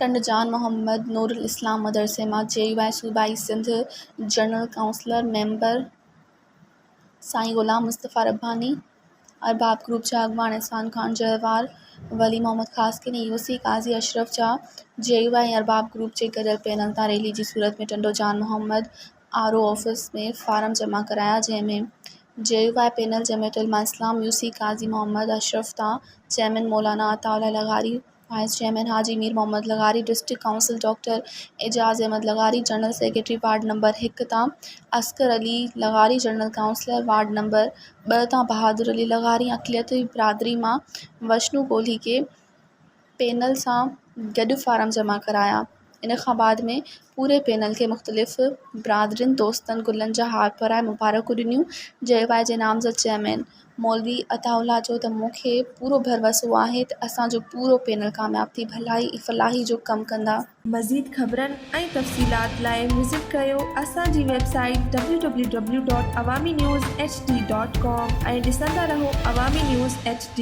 Turned जान मोहम्मद नूरुल इस्लाम मदरसे मां JUI सूबाई सिंध जनरल काउंसलर मेंबर साईं ग़ुलाम मुस्तफ़ा रब्बानी, अरबाब ग्रुप जा अॻवान इरफान खान जयवार, वली मोहम्मद ख़ासकिन ऐं UC काज़ी अशरफ जा JUI ऐं अरबाब ग्रुप जे गॾियल पैनल तां रैली जी सूरत में टंडो जान मोहम्मद RO ऑफिस में फारम जमा कराया, जंहिंमें JUI पैनल जमियत उलमा इस्लाम UC काज़ी मोहम्मद अशरफ तां चेयरमैन मौलाना अताउल्लाह लगारी, वाइस चेयरमैन हाजी Mir Mohammad Lagari, district council doctor Ejaz Ahmed Lagari, general secretary ward number 1 तां Askar Ali Lagari, general councillor ward number 2 तां बहादुर अली लगारी, अक़लियती बिरादरी मां वशनू कोहली के पैनल सां गॾु फारम जमा कराया। इन खां बाद में पूरे पैनल खे मुख़्तलिफ़ बिरादरियुनि दोस्तनि गुलनि जा हार पराए मुबारकूं ॾिनियूं। JUI जे नामज़द चेयरमैन मौलवी अताउल्लाह जो त मूंखे पूरो भरवसो आहे त असांजो पूरो पैनल कामयाब थी भलाई फलाही जो कमु कंदा। मज़ीद ख़बरनि ऐं तफ़सीलात लाइ विज़िट कयो असांजी वेबसाइट www.awamiNewsHD.com ऐं ॾिसंदा रहो अवामी न्यूज़ HD।